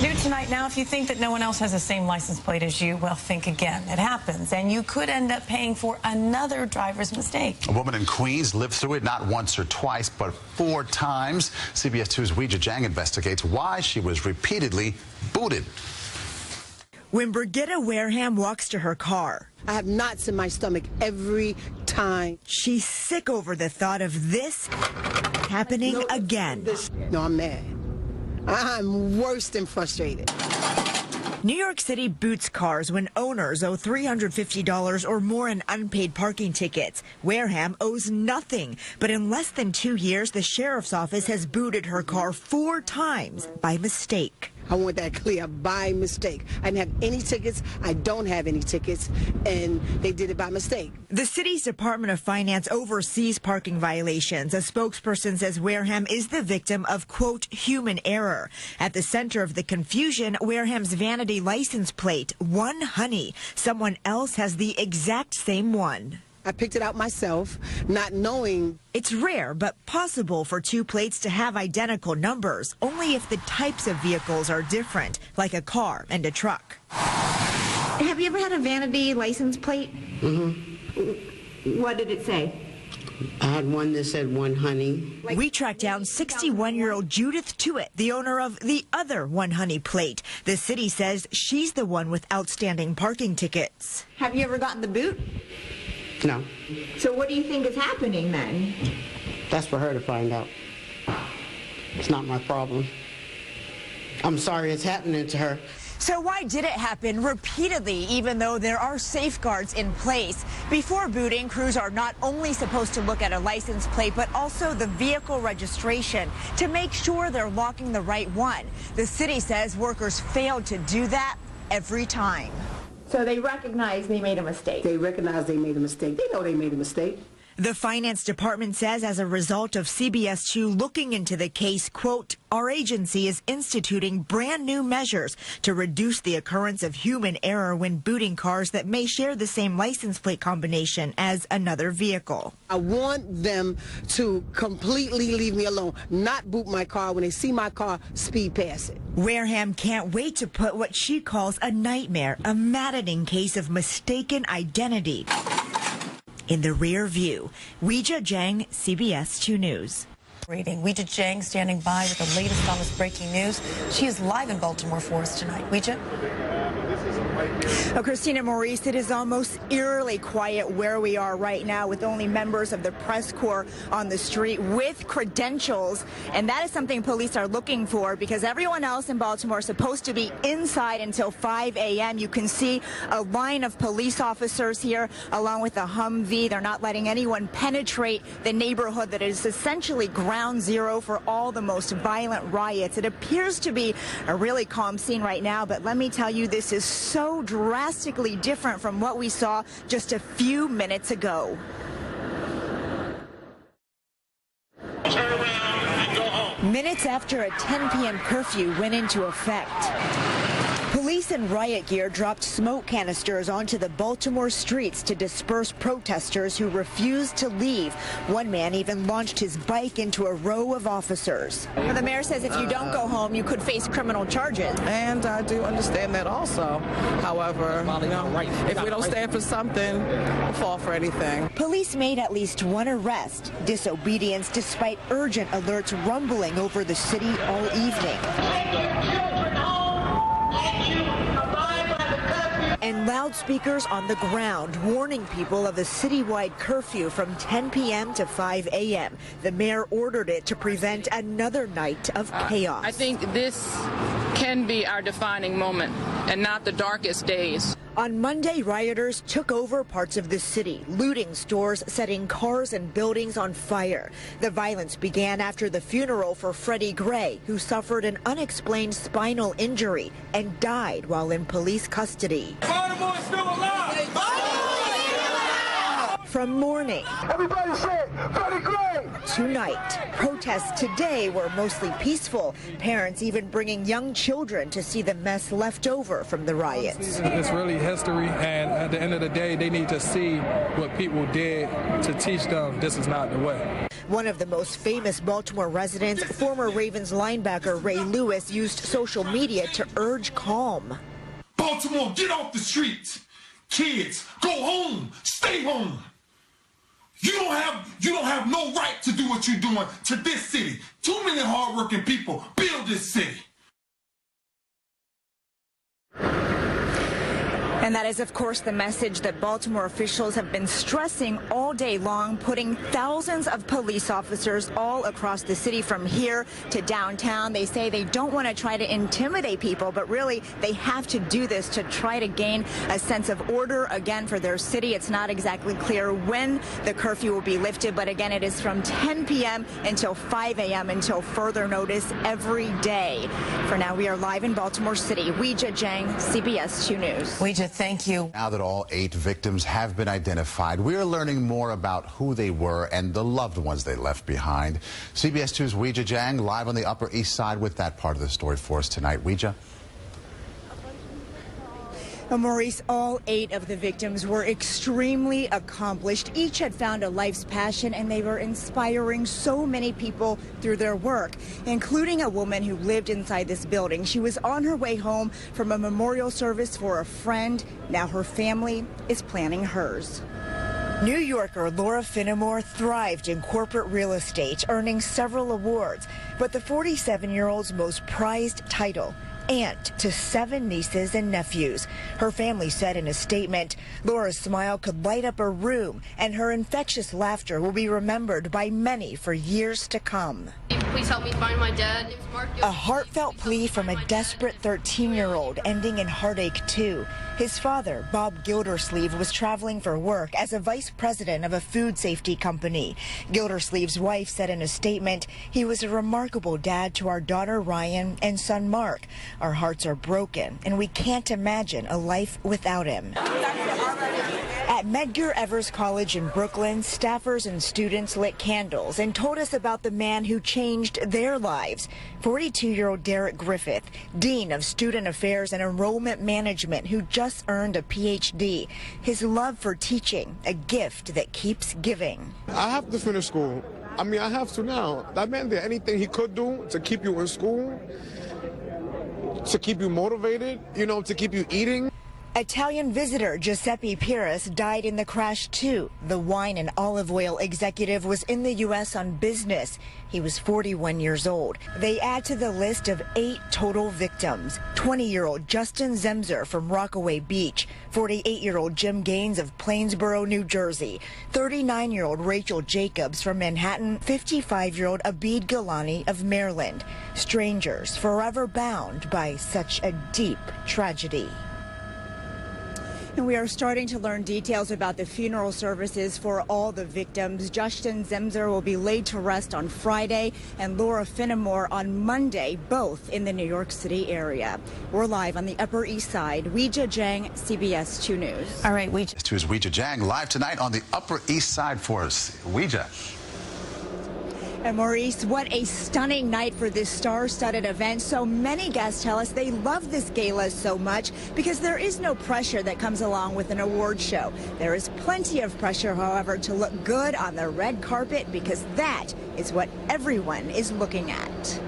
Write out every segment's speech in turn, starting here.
New tonight. Now, if you think that no one else has the same license plate as you, well, think again. It happens, and you could end up paying for another driver's mistake. A woman in Queens lived through it not once or twice, but 4 times. CBS 2's Weijia Jiang investigates why she was repeatedly booted. When Brigitta Wareham walks to her car, I have knots in my stomach every time. She's sick over the thought of this happening again. No, I'm mad. I'm worse than frustrated. New York City boots cars when owners owe $350 or more in unpaid parking tickets. Wareham owes nothing, but in less than 2 years, the sheriff's office has booted her car 4 times by mistake. I want that clear, by mistake. I didn't have any tickets. I don't have any tickets, and they did it by mistake. The city's Department of Finance oversees parking violations. A spokesperson says Wareham is the victim of, quote, human error. At the center of the confusion, Wareham's vanity license plate, One Honey. Someone else has the exact same one. I picked it out myself, not knowing. It's rare, but possible for 2 plates to have identical numbers, only if the types of vehicles are different, like a car and a truck. Have you ever had a vanity license plate? Mm-hmm. What did it say? I had one that said One Honey. We tracked down 61-year-old Judith Tuitt, the owner of the other One Honey plate. The city says she's the one with outstanding parking tickets. Have you ever gotten the boot? No. So what do you think is happening then? That's for her to find out. It's not my problem. I'm sorry it's happening to her. So why did it happen repeatedly, even though there are safeguards in place? Before booting, crews are not only supposed to look at a license plate, but also the vehicle registration to make sure they're locking the right one. The city says workers failed to do that every time. So they recognize they made a mistake. They recognize they made a mistake. They know they made a mistake. The finance department says as a result of CBS 2 looking into the case, quote, our agency is instituting brand new measures to reduce the occurrence of human error when booting cars that may share the same license plate combination as another vehicle. I want them to completely leave me alone, not boot my car when they see my car, speed past it. Wareham can't wait to put what she calls a nightmare, a maddening case of mistaken identity in the rear view. Weijia Jiang, CBS 2 News. Weijia Jiang standing by with the latest on this breaking news. She is live in Baltimore for us tonight. Weijia? Oh, Christina Maurice, it is almost eerily quiet where we are right now with only members of the press corps on the street with credentials. And that is something police are looking for because everyone else in Baltimore is supposed to be inside until 5 a.m. You can see a line of police officers here along with a Humvee. They're not letting anyone penetrate the neighborhood that is essentially ground zero for all the most violent riots. It appears to be a really calm scene right now, but let me tell you, this is so drastically different from what we saw just a few minutes ago. Minutes after a 10 p.m. curfew went into effect, police in riot gear dropped smoke canisters onto the Baltimore streets to disperse protesters who refused to leave. One man even launched his bike into a row of officers. The mayor says if you don't go home, you could face criminal charges. And I do understand that also. However, if we don't stand for something, we'll fall for anything. Police made at least 1 arrest. Disobedience despite urgent alerts rumbling over the city all evening. And loudspeakers on the ground warning people of a citywide curfew from 10 p.m. to 5 a.m. The mayor ordered it to prevent another night of chaos. I think this can be our defining moment and not the darkest days. On Monday, rioters took over parts of the city, looting stores, setting cars and buildings on fire. The violence began after the funeral for Freddie Gray, who suffered an unexplained spinal injury and died while in police custody. Baltimore's still alive! From morning Everybody say Freddie Gray! to night, protests today were mostly peaceful. Parents even bringing young children to see the mess left over from the riots. It's really history, and at the end of the day, they need to see what people did to teach them this is not the way. One of the most famous Baltimore residents, former Ravens linebacker Ray Lewis, used social media to urge calm. Baltimore, get off the streets. Kids, go home. Stay home. You don't have no right to do what you're doing to this city. Too many hardworking people build this city. And that is, of course, the message that Baltimore officials have been stressing all day long, putting thousands of police officers all across the city from here to downtown. They say they don't want to try to intimidate people, but really they have to do this to try to gain a sense of order again for their city. It's not exactly clear when the curfew will be lifted, but again, it is from 10 p.m. until 5 a.m. until further notice every day. For now, we are live in Baltimore City. Weijia Jiang, CBS 2 News. Weijia, thank you. Now that all 8 victims have been identified, we are learning more about who they were and the loved ones they left behind. CBS 2's Weijia Jiang live on the Upper East Side with that part of the story for us tonight. Weijia. Maurice, all 8 of the victims were extremely accomplished. Each had found a life's passion, and they were inspiring so many people through their work, including a woman who lived inside this building. She was on her way home from a memorial service for a friend. Now her family is planning hers. New Yorker Laura Finnemore thrived in corporate real estate, earning several awards. But the 47-year-old's most prized title, aunt to 7 nieces and nephews. Her family said in a statement, Laura's smile could light up a room, and her infectious laughter will be remembered by many for years to come. Please help me find my dad. A heartfelt plea from a desperate 13-year-old ending in heartache too. His father, Bob Gildersleeve, was traveling for work as a vice president of a food safety company. Gildersleeve's wife said in a statement, he was a remarkable dad to our daughter Ryan and son Mark. Our hearts are broken, and we can't imagine a life without him. At Medgar Evers College in Brooklyn, staffers and students lit candles and told us about the man who changed their lives. 42-year-old Derek Griffith, Dean of Student Affairs and Enrollment Management, who just earned a PhD. His love for teaching, a gift that keeps giving. I have to finish school. I mean, I have to now. That man did anything he could do to keep you in school, to keep you motivated, you know, to keep you eating. Italian visitor Giuseppe Pires died in the crash too. The wine and olive oil executive was in the U.S. on business. He was 41 years old. They add to the list of 8 total victims. 20-year-old Justin Zemzer from Rockaway Beach, 48-year-old Jim Gaines of Plainsboro, New Jersey, 39-year-old Rachel Jacobs from Manhattan, 55-year-old Abid Gilani of Maryland. Strangers forever bound by such a deep tragedy. And we are starting to learn details about the funeral services for all the victims. Justin Zemzer will be laid to rest on Friday and Laura Finnemore on Monday, both in the New York City area. We're live on the Upper East Side. Weijia Jiang, CBS 2 News. All right, Weijia. This is Weijia Jiang live tonight on the Upper East Side for us. Weijia. And Maurice, what a stunning night for this star-studded event. So many guests tell us they love this gala so much because there is no pressure that comes along with an award show. There is plenty of pressure, however, to look good on the red carpet because that is what everyone is looking at.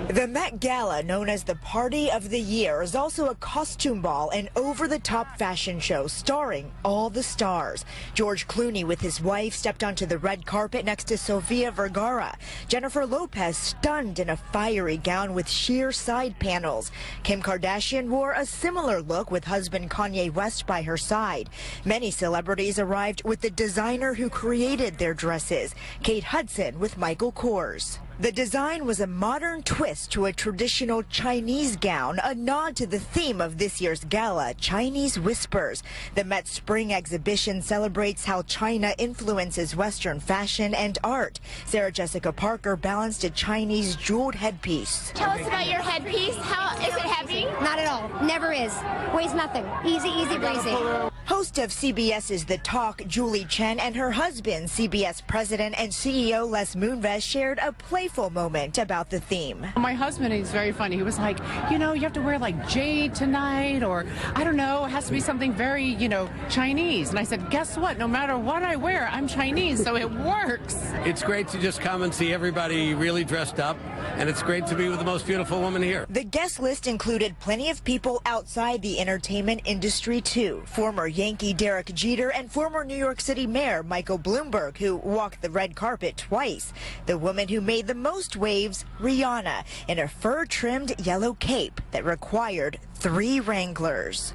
The Met Gala, known as the Party of the Year, is also a costume ball and over-the-top fashion show starring all the stars. George Clooney with his wife stepped onto the red carpet next to Sofia Vergara. Jennifer Lopez stunned in a fiery gown with sheer side panels. Kim Kardashian wore a similar look with husband Kanye West by her side. Many celebrities arrived with the designer who created their dresses, Kate Hudson with Michael Kors. The design was a modern twist to a traditional Chinese gown, a nod to the theme of this year's gala, Chinese Whispers. The Met Spring exhibition celebrates how China influences Western fashion and art. Sarah Jessica Parker balanced a Chinese jeweled headpiece. Tell us about your headpiece. How is it heavy? Not at all. Never is. Weighs nothing. Easy, easy breezy. Host of CBS's The Talk, Julie Chen, and her husband, CBS President and CEO Les Moonves, shared a playful moment about the theme. My husband is very funny. He was like, you know, you have to wear like jade tonight, or I don't know, it has to be something very, you know, Chinese. And I said, guess what? No matter what I wear, I'm Chinese, so it works. It's great to just come and see everybody really dressed up, and it's great to be with the most beautiful woman here. The guest list included plenty of people outside the entertainment industry, too. Former Yankee Derek Jeter and former New York City Mayor Michael Bloomberg, who walked the red carpet twice. The woman who made the most waves, Rihanna, in a fur-trimmed yellow cape that required 3 Wranglers.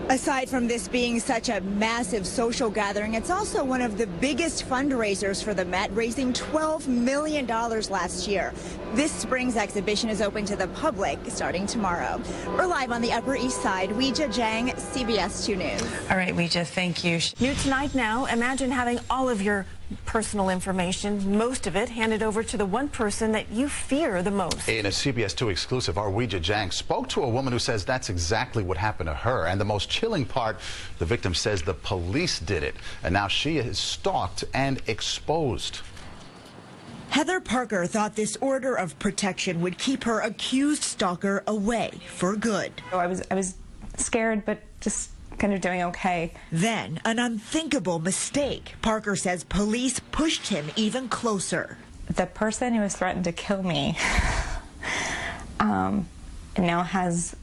Aside from this being such a massive social gathering, it's also one of the biggest fundraisers for the Met, raising $12 million last year. This spring's exhibition is open to the public starting tomorrow. We're live on the Upper East Side. Weijia Jiang, CBS 2 News. All right, Weijia, thank you. New tonight now, imagine having all of your personal information, most of it handed over to the one person that you fear the most. In a CBS 2 exclusive, our Weijia Jiang spoke to a woman who says that's exactly what happened to her. And the most chilling part, the victim says the police did it. And now she is stalked and exposed. Heather Parker thought this order of protection would keep her accused stalker away for good. I was scared, but just kind of doing okay. Then, an unthinkable mistake. Parker says police pushed him even closer. The person who has threatened to kill me now has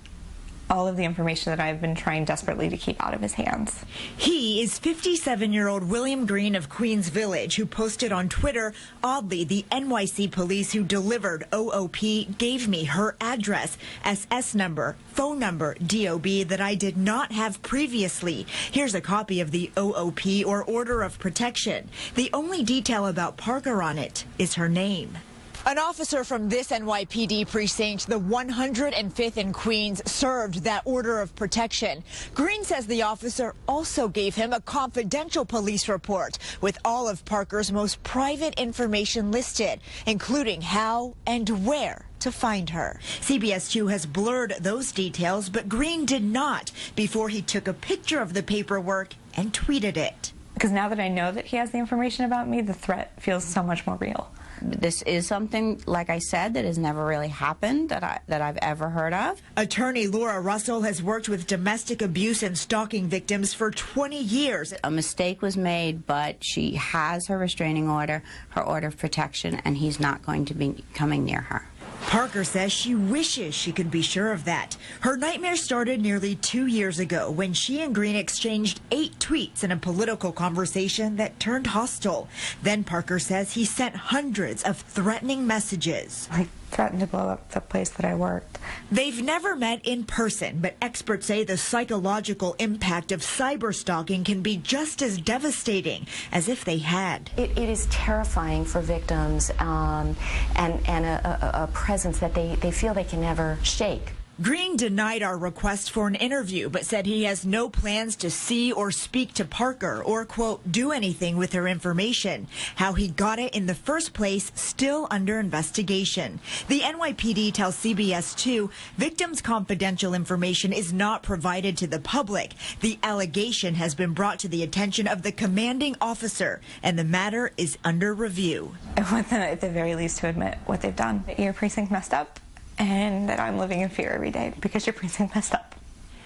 all of the information that I've been trying desperately to keep out of his hands. He is 57-year-old William Green of Queens Village, who posted on Twitter, oddly, the NYC police who delivered OOP gave me her address, SS number, phone number, DOB that I did not have previously. Here's a copy of the OOP, or Order of Protection. The only detail about Parker on it is her name. An officer from this NYPD precinct, the 105th in Queens, served that order of protection. Green says the officer also gave him a confidential police report with all of Parker's most private information listed, including how and where to find her. CBS 2 has blurred those details, but Green did not before he took a picture of the paperwork and tweeted it. Because now that I know that he has the information about me, the threat feels so much more real. This is something, like I said, that has never really happened that I've ever heard of. Attorney Laura Russell has worked with domestic abuse and stalking victims for 20 years. A mistake was made, but she has her restraining order, her order of protection, and he's not going to be coming near her. Parker says she wishes she could be sure of that. Her nightmare started nearly 2 years ago when she and Green exchanged 8 tweets in a political conversation that turned hostile. Then Parker says he sent hundreds of threatening messages. I threatened to blow up the place that I worked. They've never met in person, but experts say the psychological impact of cyber stalking can be just as devastating as if they had. It is terrifying for victims and a presence that they feel they can never shake. Green denied our request for an interview, but said he has no plans to see or speak to Parker or, quote, do anything with her information. How he got it in the first place, still under investigation. The NYPD tells CBS 2 victims' confidential information is not provided to the public. The allegation has been brought to the attention of the commanding officer, and the matter is under review. I want them at the very least to admit what they've done. Your precinct messed up, and that I'm living in fear every day because your precinct messed up.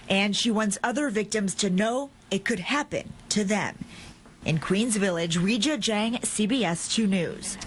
And she wants other victims to know it could happen to them. In Queens Village, Weijia Jiang, CBS 2 News.